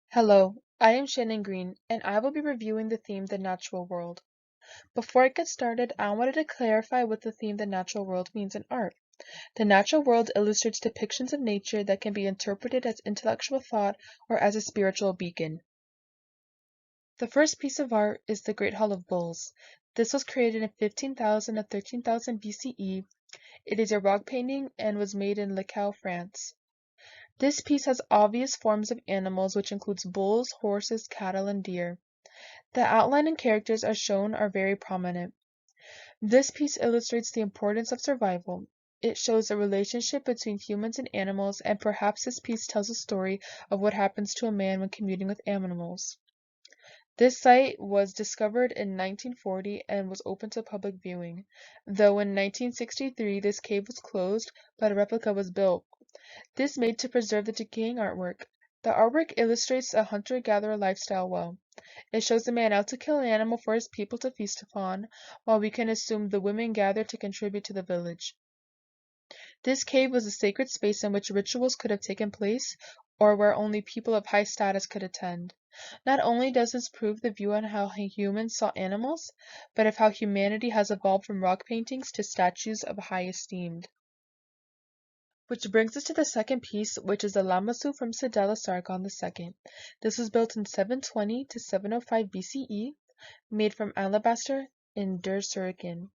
Hello, I am Shannon Green, and I will be reviewing the theme The Natural World. Before I get started, I wanted to clarify what the theme The Natural World means in art. The natural world illustrates depictions of nature that can be interpreted as intellectual thought or as a spiritual beacon. The first piece of art is the Great Hall of Bulls. This was created in 15,000 to 13,000 BCE. It is a rock painting and was made in Lecaux, France. This piece has obvious forms of animals, which includes bulls, horses, cattle, and deer. The outline and characters as shown are very prominent. This piece illustrates the importance of survival. It shows the relationship between humans and animals, and perhaps this piece tells a story of what happens to a man when commuting with animals. This site was discovered in 1940 and was open to public viewing, though in 1963 this cave was closed, but a replica was built. This made to preserve the decaying artwork. The artwork illustrates a hunter-gatherer lifestyle well. It shows a man out to kill an animal for his people to feast upon, while we can assume the women gathered to contribute to the village. This cave was a sacred space in which rituals could have taken place, or where only people of high status could attend. Not only does this prove the view on how humans saw animals, but of how humanity has evolved from rock paintings to statues of high esteem. Which brings us to the second piece, which is the Lamassu from Sidela Sargon II. This was built in 720 to 705 BCE, made from alabaster in Der Surgen.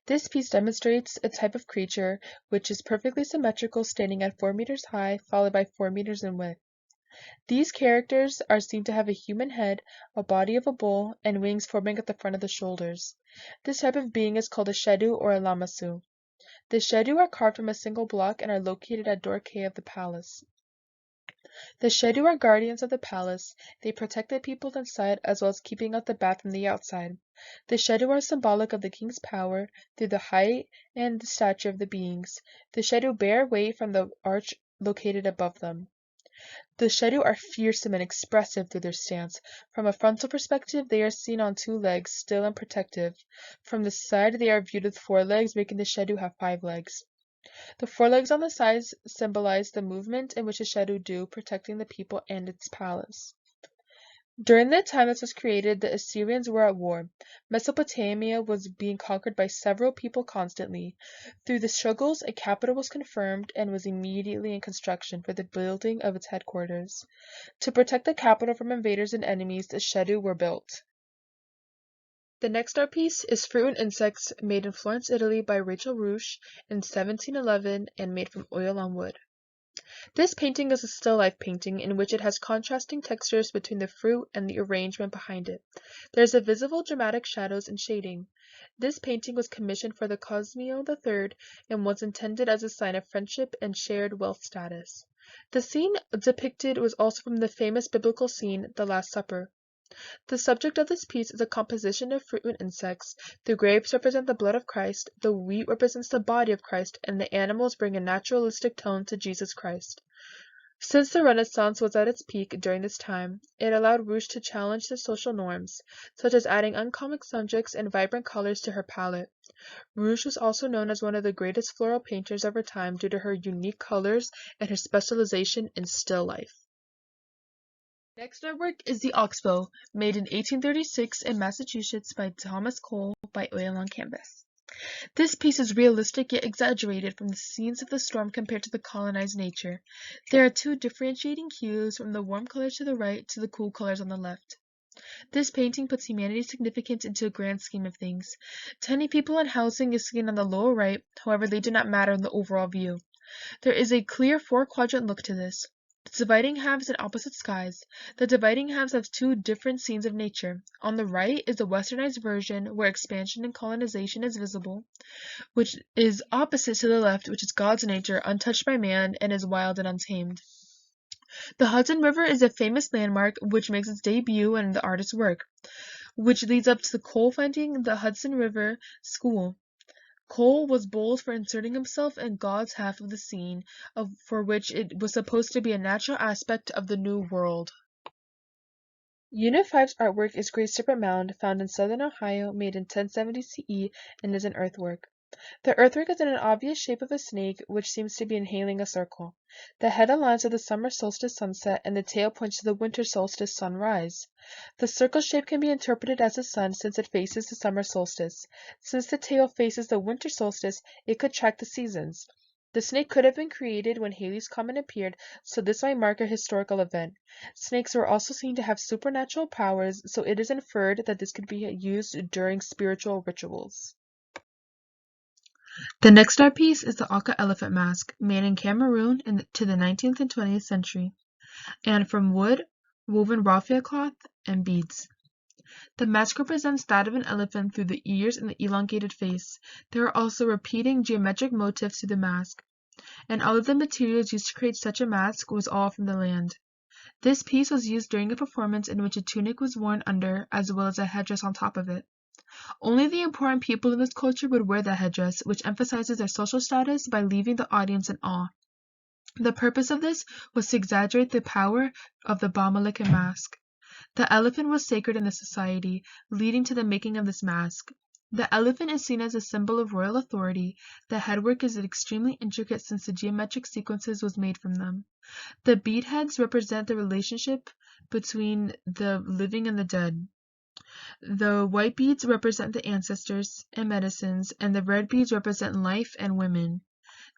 This piece demonstrates a type of creature which is perfectly symmetrical, standing at 4 meters high, followed by 4 meters in width. These characters are seen to have a human head, a body of a bull, and wings forming at the front of the shoulders. This type of being is called a Shedu or a Lamassu. The Shedu are carved from a single block and are located at Dorkay of the palace. The Shedu are guardians of the palace. They protect the people inside as well as keeping out the bad from the outside. The Shedu are symbolic of the king's power through the height and the stature of the beings. The Shedu bear weight from the arch located above them. The Shedu are fearsome and expressive through their stance. From a frontal perspective, they are seen on 2 legs, still and protective. From the side, they are viewed with 4 legs, making the Shedu have 5 legs. The 4 legs on the sides symbolize the movement in which the Shedu do, protecting the people and its palace. During the time this was created, the Assyrians were at war. Mesopotamia was being conquered by several people constantly. Through the struggles, a capital was confirmed and was immediately in construction for the building of its headquarters. To protect the capital from invaders and enemies, the Shedu were built. The next art piece is Fruit and Insects, made in Florence, Italy by Rachel Roush in 1711 and made from oil on wood. This painting is a still life painting in which it has contrasting textures between the fruit and the arrangement behind it. There is a visible dramatic shadows and shading. This painting was commissioned for the Cosimo III and was intended as a sign of friendship and shared wealth status. The scene depicted was also from the famous biblical scene, The Last Supper. The subject of this piece is a composition of fruit and insects. The grapes represent the blood of Christ, the wheat represents the body of Christ, and the animals bring a naturalistic tone to Jesus Christ. Since the Renaissance was at its peak during this time, it allowed Rouge to challenge the social norms, such as adding uncommon subjects and vibrant colors to her palette. Rouge was also known as one of the greatest floral painters of her time due to her unique colors and her specialization in still life. Next artwork is the Oxbow, made in 1836 in Massachusetts by Thomas Cole by oil on canvas. This piece is realistic yet exaggerated from the scenes of the storm compared to the colonized nature. There are 2 differentiating hues from the warm colors to the right to the cool colors on the left. This painting puts humanity's significance into a grand scheme of things. Tiny people and housing is seen on the lower right, however they do not matter in the overall view. There is a clear 4-quadrant look to this. The dividing halves in opposite skies. The dividing halves have 2 different scenes of nature. On the right is the westernized version, where expansion and colonization is visible, which is opposite to the left, which is God's nature, untouched by man, and is wild and untamed. The Hudson River is a famous landmark which makes its debut in the artist's work, which leads up to the Cole finding the Hudson River School. Cole was bold for inserting himself in God's half of the scene, for which it was supposed to be a natural aspect of the New World. Unit 5's artwork is Great Serpent Mound, found in southern Ohio, made in 1070 CE, and is an earthwork. The earthwork is in an obvious shape of a snake, which seems to be inhaling a circle. The head aligns with the summer solstice sunset, and the tail points to the winter solstice sunrise. The circle shape can be interpreted as the sun since it faces the summer solstice. Since the tail faces the winter solstice, it could track the seasons. The snake could have been created when Halley's Comet appeared, so this might mark a historical event. Snakes were also seen to have supernatural powers, so it is inferred that this could be used during spiritual rituals. The next art piece is the Aka elephant mask, made in Cameroon to the 19th and 20th century, and from wood, woven raffia cloth, and beads. The mask represents that of an elephant through the ears and the elongated face. There are also repeating geometric motifs to the mask, and all of the materials used to create such a mask was all from the land. This piece was used during a performance in which a tunic was worn under, as well as a headdress on top of it. Only the important people in this culture would wear the headdress, which emphasizes their social status by leaving the audience in awe. The purpose of this was to exaggerate the power of the Bamalikan mask. The elephant was sacred in the society, leading to the making of this mask. The elephant is seen as a symbol of royal authority. The headwork is extremely intricate since the geometric sequences was made from them. The bead heads represent the relationship between the living and the dead. The white beads represent the ancestors and medicines, and the red beads represent life and women.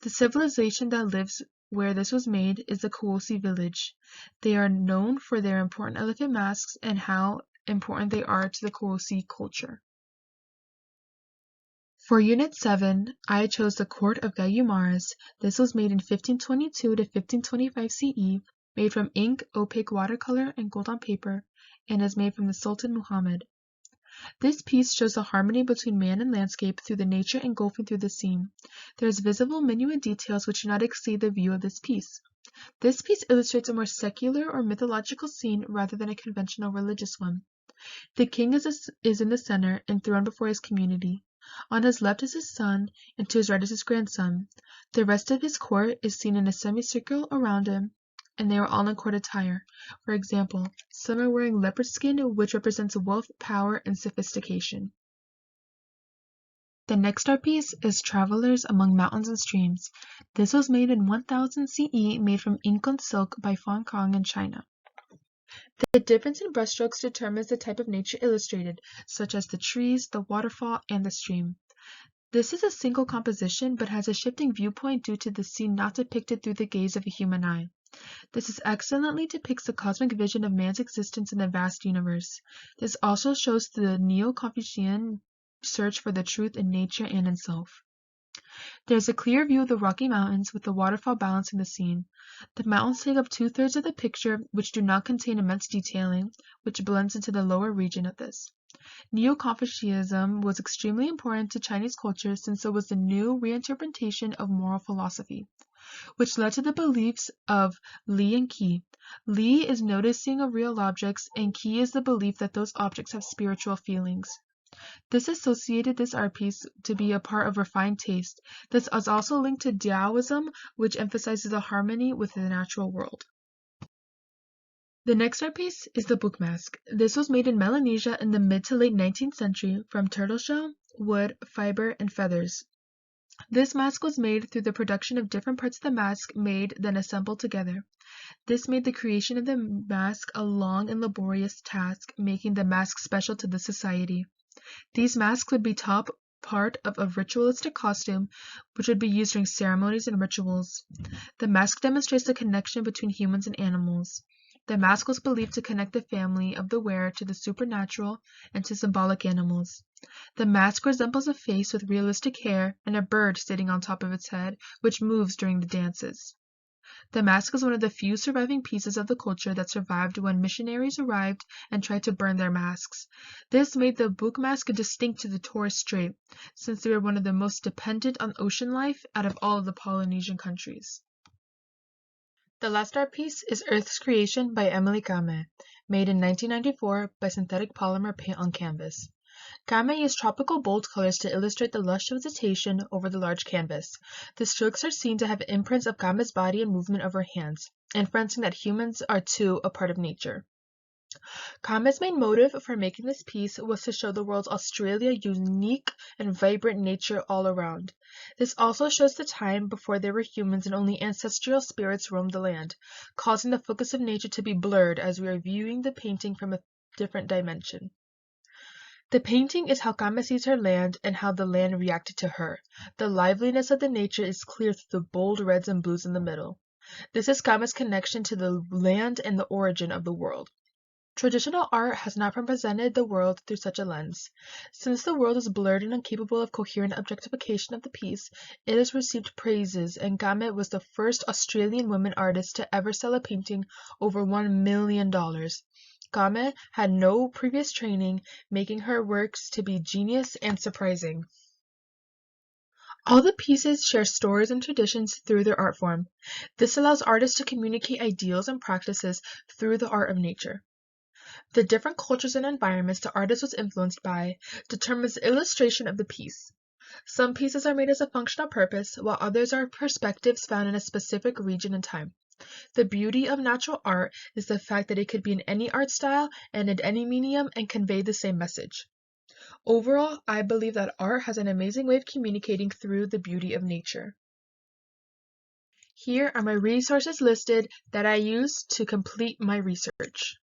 The civilization that lives where this was made is the Koosi village. They are known for their important elephant masks and how important they are to the Koosi culture. For Unit 7, I chose the Court of Gayumaras. This was made in 1522 to 1525 CE, made from ink, opaque watercolor, and gold on paper, and is made from the Sultan Muhammad. This piece shows the harmony between man and landscape through the nature engulfing through the scene. There is visible minuet details which do not exceed the view of this piece. This piece illustrates a more secular or mythological scene rather than a conventional religious one. The king is in the center, enthroned before his community. On his left is his son, and to his right is his grandson. The rest of his court is seen in a semicircle around him, and they are all in court attire. For example, some are wearing leopard skin, which represents wealth, power, and sophistication. The next art piece is Travelers Among Mountains and Streams. This was made in 1000 CE, made from ink on silk by Fan Kong in China. The difference in brushstrokes determines the type of nature illustrated, such as the trees, the waterfall, and the stream. This is a single composition, but has a shifting viewpoint due to the scene not depicted through the gaze of a human eye. This excellently depicts the cosmic vision of man's existence in the vast universe. This also shows the Neo-Confucian search for the truth in nature and in self. There is a clear view of the Rocky Mountains, with the waterfall balancing the scene. The mountains take up 2/3 of the picture, which do not contain immense detailing, which blends into the lower region of this. Neo-Confucianism was extremely important to Chinese culture since it was the new reinterpretation of moral philosophy, which led to the beliefs of Li and Qi. Li is noticing of real objects, and Qi is the belief that those objects have spiritual feelings. This associated this art piece to be a part of refined taste. This is also linked to Taoism, which emphasizes the harmony with the natural world. The next art piece is the book mask. This was made in Melanesia in the mid to late 19th century from turtleshell, wood, fiber, and feathers. This mask was made through the production of different parts of the mask made then assembled together. This made the creation of the mask a long and laborious task, making the mask special to the society. These masks would be top part of a ritualistic costume, which would be used during ceremonies and rituals. The mask demonstrates the connection between humans and animals. The mask was believed to connect the family of the wearer to the supernatural and to symbolic animals. The mask resembles a face with realistic hair and a bird sitting on top of its head, which moves during the dances. The mask is one of the few surviving pieces of the culture that survived when missionaries arrived and tried to burn their masks. This made the book mask distinct to the Torres Strait, since they were one of the most dependent on ocean life out of all of the Polynesian countries. The last art piece is Earth's Creation by Emily Kame, made in 1994 by synthetic polymer paint on canvas. Kame used tropical bold colors to illustrate the lush vegetation over the large canvas. The strokes are seen to have imprints of Kame's body and movement of her hands, inferencing that humans are too a part of nature. Kame's main motive for making this piece was to show the world's Australia unique and vibrant nature all around. This also shows the time before there were humans and only ancestral spirits roamed the land, causing the focus of nature to be blurred as we are viewing the painting from a different dimension. The painting is how Kame sees her land and how the land reacted to her. The liveliness of the nature is clear through the bold reds and blues in the middle. This is Kame's connection to the land and the origin of the world. Traditional art has not represented the world through such a lens. Since the world is blurred and incapable of coherent objectification of the piece, it has received praises, and Kame was the first Australian woman artist to ever sell a painting over $1 million. Kame had no previous training, making her works to be genius and surprising. All the pieces share stories and traditions through their art form. This allows artists to communicate ideals and practices through the art of nature. The different cultures and environments the artist was influenced by determines the illustration of the piece. Some pieces are made as a functional purpose, while others are perspectives found in a specific region and time. The beauty of natural art is the fact that it could be in any art style and in any medium and convey the same message. Overall, I believe that art has an amazing way of communicating through the beauty of nature. Here are my resources listed that I used to complete my research.